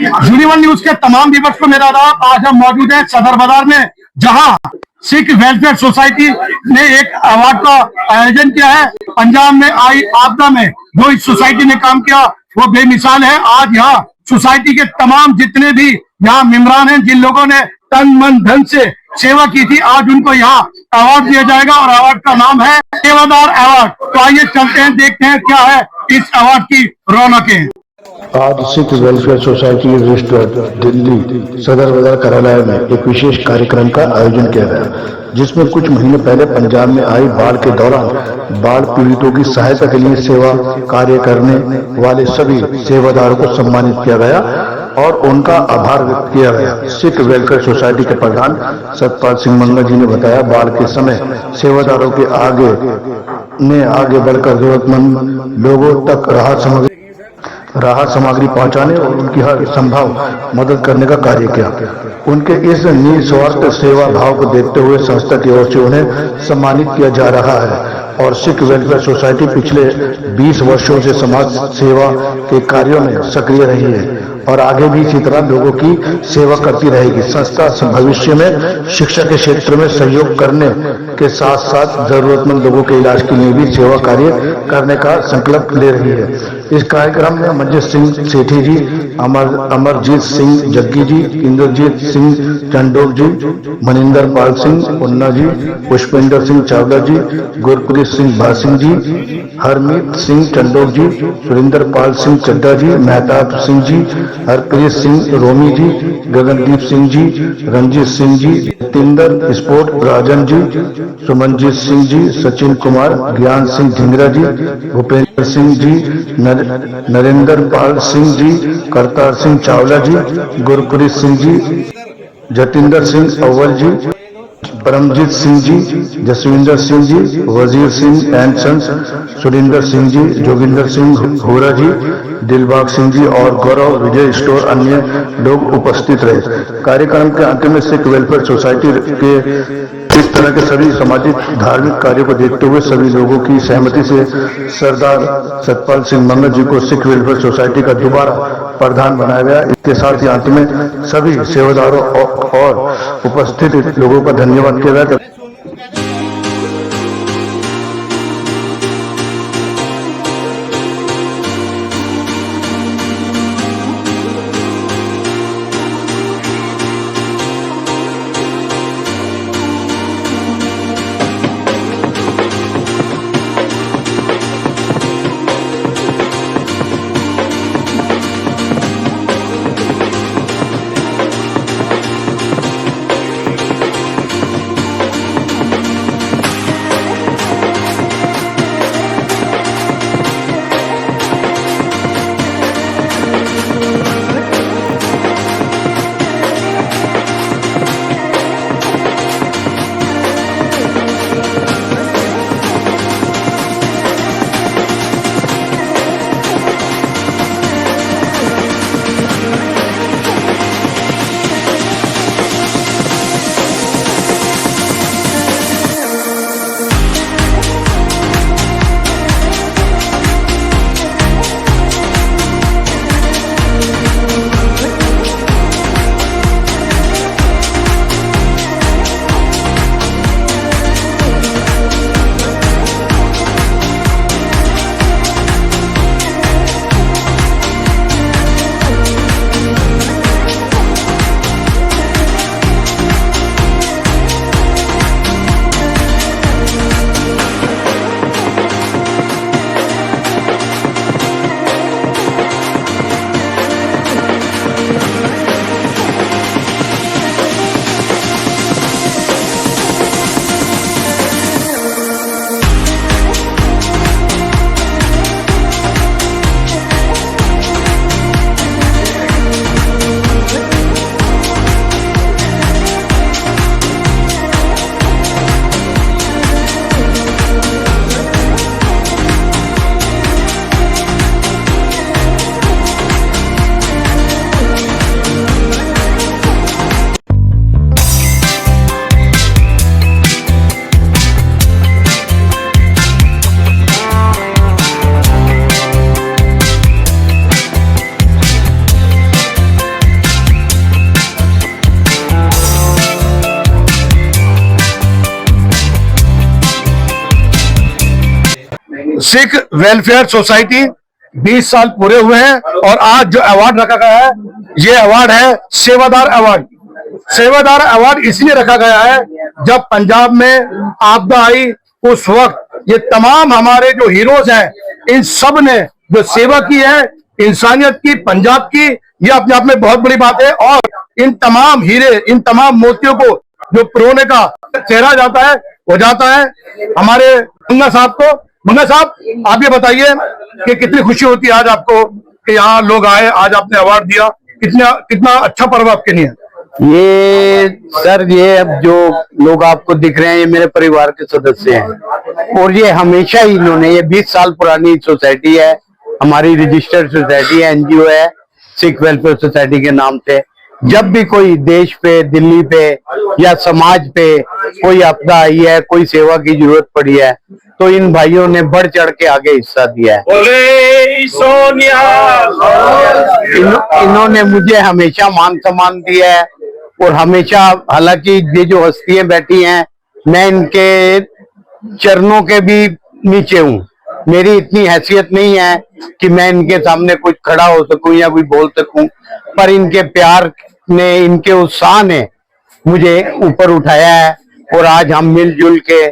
यूनिवन news के तमाम viewers को मेरा आदाब। आज हम मौजूद हैं सदर बाजार में, जहां सिख वेलफेयर सोसाइटी ने एक अवार्ड का आयोजन किया है। पंजाब में आई आपदा में जो इस सोसाइटी ने काम किया वो बेमिसाल है। आज यहाँ सोसाइटी के तमाम जितने भी यहाँ मेंबरान हैं, जिन लोगों ने तन मन धन से सेवा की थी, आज उनको यहाँ अवार्ड दिया जाएगा और अवार्ड का नाम है सेवादार अवार्ड। तो आइए चलते हैं, देखते हैं क्या है इस अवार्ड की रौनकें। आज Sikh welfare society registered Delhi सदर बाजार कार्यालय में एक विशेष कार्यक्रम का आयोजन किया गया, जिसमें कुछ महीने पहले पंजाब में आई बाढ़ के दौरान बाढ़ पीड़ितों की सहायता के लिए सेवा कार्य करने वाले सभी सेवादारों को सम्मानित किया गया और उनका आभार व्यक्त किया गया। सिख वेलफेयर सोसाइटी के प्रधान सतपाल सिंह मंगल जी ने बताया, बाढ़ के समय सेवादारों के आगे बढ़कर जरूरतमंद लोगों तक राहत सामग्री पहुंचाने और उनकी हर संभव मदद करने का कार्य किया। उनके इस निस्वार्थ सेवा भाव को देखते हुए संस्था की ओर से उन्हें सम्मानित किया जा रहा है और सिख वेलफेयर सोसाइटी पिछले 20 वर्षों से समाज सेवा के कार्यों में सक्रिय रही है और आगे भी इसी तरह लोगों की सेवा करती रहेगी। संस्था भविष्य में शिक्षा के क्षेत्र में सहयोग करने के साथ साथ जरूरतमंद लोगों के इलाज के लिए भी सेवा कार्य करने का संकल्प ले रही है। इस कार्यक्रम में मंजीत सिंह सेठी जी, अमरजीत सिंह जग्गी जी, इंद्रजीत सिंह चंडोक जी, मनिंदर पाल सिंह उन्ना जी, पुष्पेंद्र सिंह चावला जी, गुरप्रीत सिंह भासिंह जी, हरमीत सिंह चंडोक जी, सुरेंद्र पाल सिंह चड्डा जी, मेहताब सिंह जी, हरप्रीत सिंह रोमी जी, गगनदीप सिंह जी, रंजीत सिंह जी, तिंदर स्पोर्ट राजन जी, सुमनजीत सिंह जी, सचिन कुमार, ज्ञान सिंह ढिंगरा जी, भूपेंद्र सिंह जी, नरेंद्र पाल सिंह जी, करतार सिंह चावला जी, गुरप्रीत सिंह जी, जतिंदर सिंह अव्वल जी, परमजीत सिंह जी, जसविंदर सिंह जी, वजीर सिंह एंड सन्स, सुरेंद्र सिंह जी, जोगिंदर सिंह होरा जी, दिलबाग सिंह जी और गौरव विजय स्टोर अन्य लोग उपस्थित रहे। कार्यक्रम के अंत में सिख वेलफेयर सोसाइटी के इस तरह के सभी सामाजिक धार्मिक कार्यों को देखते हुए सभी लोगों की सहमति से सरदार सतपाल सिंह मंगल जी को सिख वेलफेयर सोसाइटी का दोबारा प्रधान बनाया गया। इसके साथ ही अंत में सभी सेवादारों और उपस्थित लोगों का धन्यवाद किया गया। सिख वेलफेयर सोसाइटी 20 साल पूरे हुए हैं और आज जो अवार्ड रखा गया है ये अवार्ड है सेवादार अवार्ड। सेवादार अवार्ड इसलिए रखा गया है जब पंजाब में आपदा आई उस वक्त ये तमाम हमारे जो हीरोज हैं इन सब ने जो सेवा की है इंसानियत की, पंजाब की, ये अपने आप में बहुत बड़ी बात है। और इन तमाम हीरे, इन तमाम मोतियों को जो पिरोने का चेहरा जाता है वो जाता है हमारे मंगा साहब को। मंगा साहब आप ये बताइए कि कितनी खुशी होती है आज आपको कि यहाँ लोग आए, आज आपने अवार्ड दिया, कितना अच्छा पर्व आपके लिए। ये सर, ये अब जो लोग आपको दिख रहे हैं ये मेरे परिवार के सदस्य हैं और ये हमेशा ही इन्होंने, ये 20 साल पुरानी सोसाइटी है, हमारी रजिस्टर्ड सोसाइटी है, एनजीओ है सिख वेलफेयर सोसाइटी के नाम से। जब भी कोई देश पे, दिल्ली पे या समाज पे कोई आपदा आई है, कोई सेवा की जरूरत पड़ी है तो इन भाइयों ने बढ़ चढ़ के आगे हिस्सा दिया है। इन्होंने मुझे हमेशा मान सम्मान दिया है और हमेशा, हालांकि ये जो हस्तियां बैठी हैं मैं इनके चरणों के भी नीचे हूँ, मेरी इतनी हैसियत नहीं है कि मैं इनके सामने कुछ खड़ा हो सकूं या कोई बोल सकूं, पर इनके प्यार ने, इनके उत्साह ने मुझे ऊपर उठाया है और आज हम मिलजुल के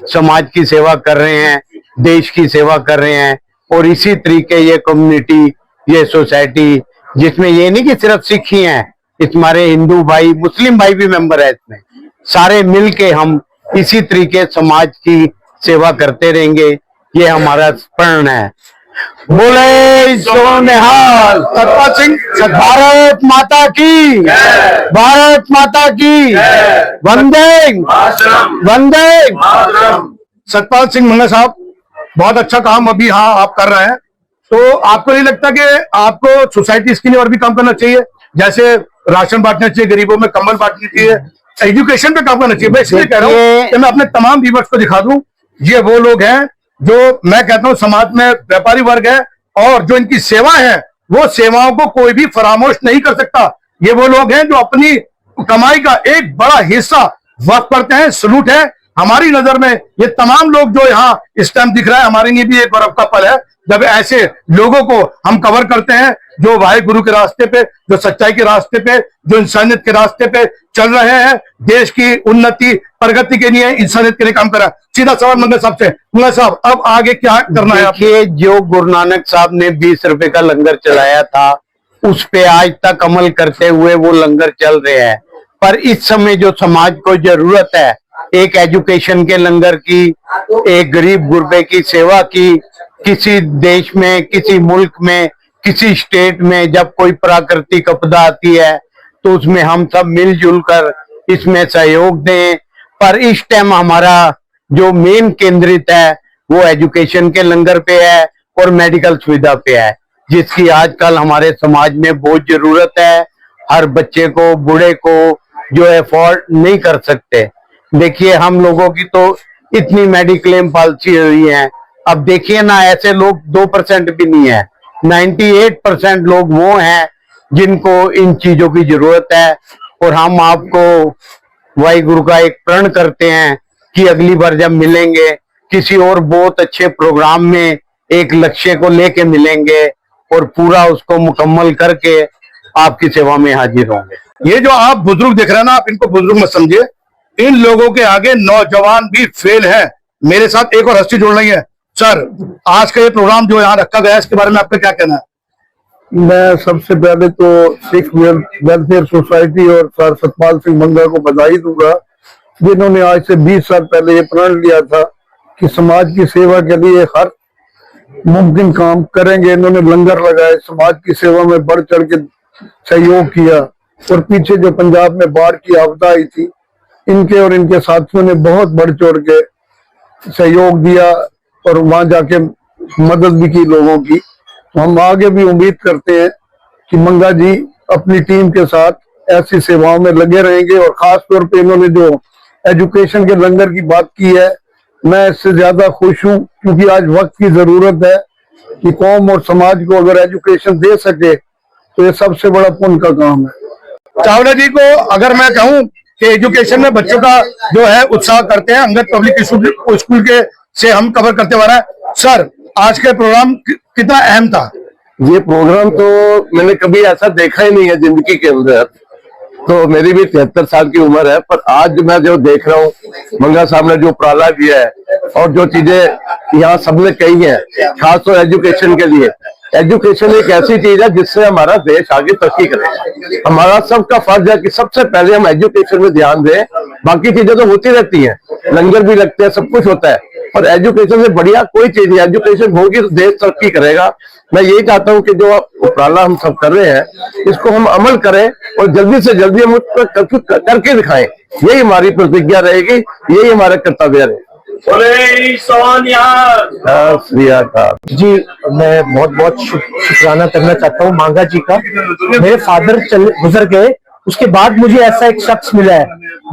समाज की सेवा कर रहे हैं, देश की सेवा कर रहे हैं। और इसी तरीके ये कम्युनिटी, ये सोसाइटी, जिसमें ये नहीं कि सिर्फ सिख ही हैं, हमारे हिंदू भाई, मुस्लिम भाई भी मेंबर है इसमें, सारे मिलके हम इसी तरीके समाज की सेवा करते रहेंगे, ये हमारा प्रण है। बोले सो निहाल। सतपाल सिंह, भारत माता की, भारत माता की, वंदे वंदे। सतपाल सिंह मंगा साहब, बहुत अच्छा काम अभी हाँ आप कर रहे हैं, तो आपको नहीं लगता कि आपको सोसाइटी के लिए और भी काम करना चाहिए? जैसे राशन बांटना चाहिए, गरीबों में कंबल बांटनी चाहिए, एजुकेशन पे काम करना चाहिए। मैं इसलिए कह रहा हूँ कि मैं अपने तमाम व्यूअर्स को दिखा दूं, ये वो लोग हैं जो मैं कहता हूं समाज में व्यापारी वर्ग है और जो इनकी सेवा है वो सेवाओं को कोई भी फरामोश नहीं कर सकता। ये वो लोग हैं जो अपनी कमाई का एक बड़ा हिस्सा वक्त करते हैं। सलूट है हमारी नजर में ये तमाम लोग जो यहाँ इस टाइम दिख रहा है, हमारे लिए भी एक गौरव का पल है जब ऐसे लोगों को हम कवर करते हैं जो वाहिगुरु के रास्ते पे, जो सच्चाई के रास्ते पे, जो इंसानियत के रास्ते पे चल रहे हैं, देश की उन्नति प्रगति के लिए, इंसानियत के लिए काम कर रहा है। सीधा सवाल मंगा साहब से, मंगा साहब अब आगे क्या करना है? देखिए, जो गुरु नानक साहब ने 20 रुपए का लंगर चलाया था उस पे आज तक अमल करते हुए वो लंगर चल रहे हैं। पर इस समय जो समाज को जरूरत है एक एजुकेशन के लंगर की, एक गरीब गुरबे की सेवा की, किसी देश में, किसी मुल्क में, किसी स्टेट में जब कोई प्राकृतिक आपदा आती है तो उसमें हम सब मिलजुल कर इसमें सहयोग दें। पर इस टाइम हमारा जो मेन केंद्रित है वो एजुकेशन के लंगर पे है और मेडिकल सुविधा पे है, जिसकी आजकल हमारे समाज में बहुत जरूरत है। हर बच्चे को, बूढ़े को जो अफोर्ड नहीं कर सकते। देखिए, हम लोगों की तो इतनी मेडिक्लेम पॉलिसी हुई है, अब देखिए ना, ऐसे लोग 2% भी नहीं है, 98% लोग वो हैं जिनको इन चीजों की जरूरत है। और हम आपको वाहिगुरु का एक प्रण करते हैं कि अगली बार जब मिलेंगे किसी और बहुत अच्छे प्रोग्राम में एक लक्ष्य को लेके मिलेंगे और पूरा उसको मुकम्मल करके आपकी सेवा में हाजिर होंगे। ये जो आप बुजुर्ग देख रहे हैं ना, आप इनको बुजुर्ग मत समझिए, इन लोगों के आगे नौजवान भी फेल है। मेरे साथ एक और हस्ती जुड़ रही है। सर, आज का ये प्रोग्राम जो यहाँ रखा गया है इसके बारे में आपका क्या कहना है? मैं सबसे पहले तो सिख वेलफेयर सोसाइटी और सर सतपाल सिंह मंगा को बधाई दूंगा, जिन्होंने आज से 20 साल पहले ये प्रण लिया था कि समाज की सेवा के लिए हर मुमकिन काम करेंगे। इन्होंने लंगर लगाए, समाज की सेवा में बढ़ चढ़ के सहयोग किया। और पीछे जो पंजाब में बाढ़ की आपदा आई थी, इनके और इनके साथियों ने बहुत बढ़ चढ़ के सहयोग दिया और वहां जाके मदद भी की लोगों की। तो हम आगे भी उम्मीद करते हैं कि मंगा जी अपनी टीम के साथ ऐसी सेवाओं में लगे रहेंगे। और खास तौर पे इन्होंने जो एजुकेशन के लंगर की बात की है, मैं इससे ज्यादा खुश हूं, क्योंकि आज वक्त की जरूरत है कि कौम और समाज को अगर एजुकेशन दे सके तो ये सबसे बड़ा पुण्य का काम है। चावला जी को अगर मैं कहूं कि एजुकेशन में बच्चों का जो है उत्साह करते हैं, अंगद पब्लिक स्कूल के से हम कवर करते हुए रहे हैं, सर, आज का प्रोग्राम कितना अहम था? ये प्रोग्राम तो मैंने कभी ऐसा देखा ही नहीं है जिंदगी के अंदर। तो मेरी भी 73 साल की उम्र है, पर आज मैं जो देख रहा हूँ, मंगा साहब ने जो उपराला दिया है और जो चीजें यहाँ सबने कही है, खासतौर एजुकेशन के लिए। एजुकेशन एक ऐसी चीज है जिससे हमारा देश आगे तरक्की करेगा। हमारा सबका फर्ज है कि सबसे पहले हम एजुकेशन में ध्यान दें। बाकी चीजें तो होती रहती हैं, लंगर भी लगते हैं, सब कुछ होता है, और एजुकेशन से बढ़िया कोई चीज नहीं। एजुकेशन होगी तो देश तरक्की करेगा। मैं यही चाहता हूँ कि जो उपराला हम सब कर रहे हैं, इसको हम अमल करें और जल्दी से जल्दी हम उसको करके दिखाएं। यही हमारी प्रतिज्ञा रहेगी, यही हमारा कर्तव्य रहेगा। जी, मैं बहुत बहुत शुक्राना करना चाहता हूँ मांगा जी का। मेरे फादर गुजर गए, उसके बाद मुझे ऐसा एक शख्स मिला है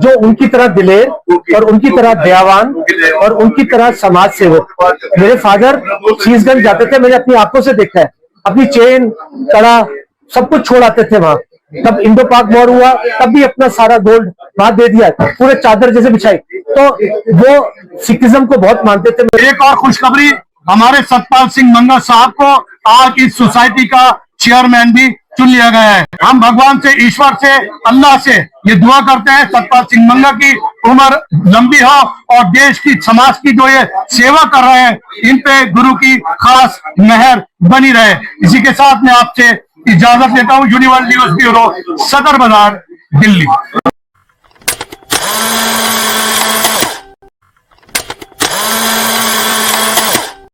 जो उनकी तरह दिलेर और उनकी तरह दयावान और उनकी तरह समाज सेवक। मेरे फादर शीशगंज जाते थे, मैंने अपनी आंखों से देखा है। अपनी चेन कड़ा सब कुछ छोड़ आते थे वहां। तब इंडो पाक वॉर हुआ, तब भी अपना सारा गोल्ड वहां दे दिया, पूरे चादर जैसे बिछाई। तो वो सिखिज्म को बहुत मानते थे। एक और खुशखबरी, हमारे सतपाल सिंह मंगा साहब को आज इस सोसाइटी का चेयरमैन भी चुन लिया गया है। हम भगवान से, ईश्वर से, अल्लाह से ये दुआ करते हैं सतपाल सिंह मंगा की उम्र लंबी हो और देश की, समाज की जो ये सेवा कर रहे हैं, इन पे गुरु की खास मेहर बनी रहे। इसी के साथ मैं आपसे इजाजत लेता हूँ। यूनिवर्सल न्यूज ब्यूरो, सदर बाजार, दिल्ली।